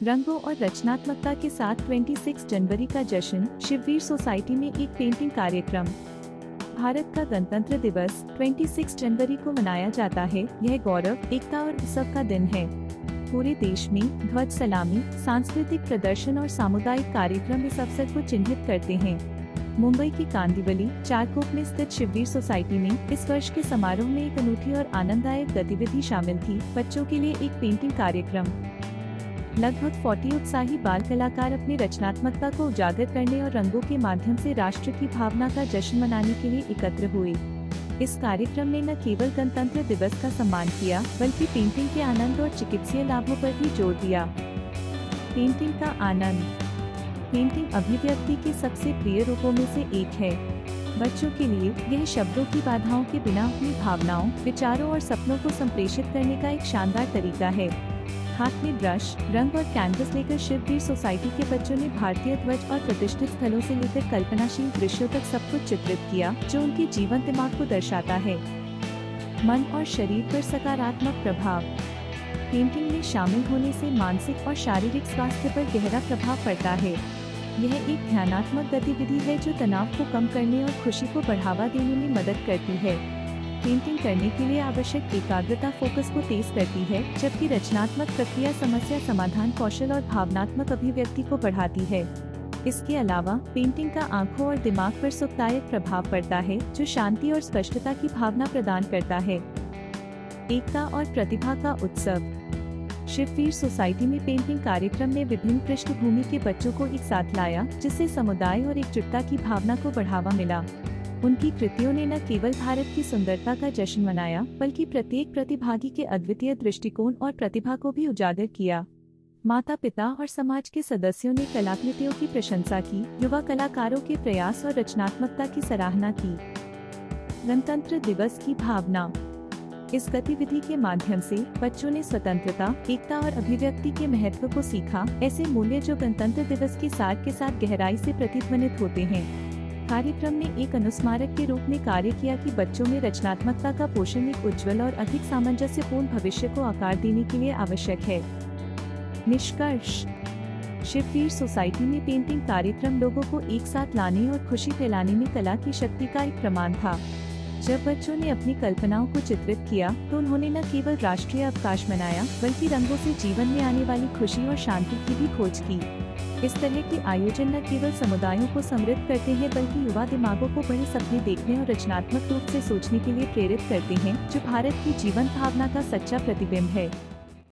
रंगों और रचनात्मकता के साथ 26 जनवरी का जश्न, शिववीर सोसाइटी में एक पेंटिंग कार्यक्रम। भारत का गणतंत्र दिवस 26 जनवरी को मनाया जाता है। यह गौरव, एकता और उत्सव का दिन है। पूरे देश में ध्वज सलामी, सांस्कृतिक प्रदर्शन और सामुदायिक कार्यक्रम इस अवसर को चिन्हित करते हैं। मुंबई की कांदिवली, चारकोप में स्थित शिववीर सोसाइटी में इस वर्ष के समारोह में एक अनूठी और आनंददायक गतिविधि शामिल थी, बच्चों के लिए एक पेंटिंग कार्यक्रम। लगभग 40 उत्साही बाल कलाकार अपनी रचनात्मकता को उजागर करने और रंगों के माध्यम से राष्ट्र की भावना का जश्न मनाने के लिए एकत्र हुए। इस कार्यक्रम ने न केवल गणतंत्र दिवस का सम्मान किया, बल्कि पेंटिंग के आनंद और चिकित्सीय लाभों पर भी जोर दिया। पेंटिंग का आनंद। पेंटिंग अभिव्यक्ति के सबसे प्रिय रूपों में से एक है। बच्चों के लिए यह शब्दों की बाधाओं के बिना अपनी भावनाओं, विचारों और सपनों को संप्रेषित करने का एक शानदार तरीका है। हाथ में ब्रश, रंग और कैनवस लेकर शिववीर सोसाइटी के बच्चों ने भारतीय ध्वज और प्रतिष्ठित स्थलों से लेकर कल्पनाशील दृश्यों तक सब कुछ चित्रित किया, जो उनके जीवन दिमाग को दर्शाता है। मन और शरीर पर सकारात्मक प्रभाव। पेंटिंग में शामिल होने से मानसिक और शारीरिक स्वास्थ्य पर गहरा प्रभाव पड़ता है। यह एक ध्यानात्मक गतिविधि है जो तनाव को कम करने और खुशी को बढ़ावा देने में मदद करती है। पेंटिंग करने के लिए आवश्यक एकाग्रता फोकस को तेज करती है, जबकि रचनात्मक प्रक्रिया समस्या समाधान कौशल और भावनात्मक अभिव्यक्ति को बढ़ाती है। इसके अलावा पेंटिंग का आंखों और दिमाग पर सुखदायक प्रभाव पड़ता है, जो शांति और स्पष्टता की भावना प्रदान करता है। एकता और प्रतिभा का उत्सव। शिववीर सोसाइटी में पेंटिंग कार्यक्रम ने विभिन्न पृष्ठभूमि के बच्चों को एक साथ लाया, जिससे समुदाय और एकजुटता की भावना को बढ़ावा मिला। उनकी कृतियों ने न केवल भारत की सुंदरता का जश्न मनाया, बल्कि प्रत्येक प्रतिभागी के अद्वितीय दृष्टिकोण और प्रतिभा को भी उजागर किया। माता पिता और समाज के सदस्यों ने कलाकृतियों की प्रशंसा की, युवा कलाकारों के प्रयास और रचनात्मकता की सराहना की। गणतंत्र दिवस की भावना। इस गतिविधि के माध्यम से बच्चों ने स्वतंत्रता, एकता और अभिव्यक्ति के महत्व को सीखा, ऐसे मूल्य जो गणतंत्र दिवस के सार के साथ गहराई से प्रतिध्वनित होते हैं। कार्यक्रम ने एक अनुस्मारक के रूप में कार्य किया कि बच्चों में रचनात्मकता का पोषण एक उज्जवल और अधिक सामंजस्यपूर्ण भविष्य को आकार देने के लिए आवश्यक है। निष्कर्ष। शिववीर सोसाइटी में पेंटिंग कार्यक्रम लोगों को एक साथ लाने और खुशी फैलाने में कला की शक्ति का एक प्रमाण था। जब बच्चों ने अपनी कल्पनाओं को चित्रित किया, तो उन्होंने न केवल राष्ट्रीय अवकाश मनाया, बल्कि रंगों से जीवन में आने वाली खुशी और शांति की भी खोज की। इस तरह के आयोजन न केवल समुदायों को समृद्ध करते हैं, बल्कि युवा दिमागों को बड़े सपने देखने और रचनात्मक रूप से सोचने के लिए प्रेरित करते हैं, जो भारत की जीवन भावना का सच्चा प्रतिबिंब है।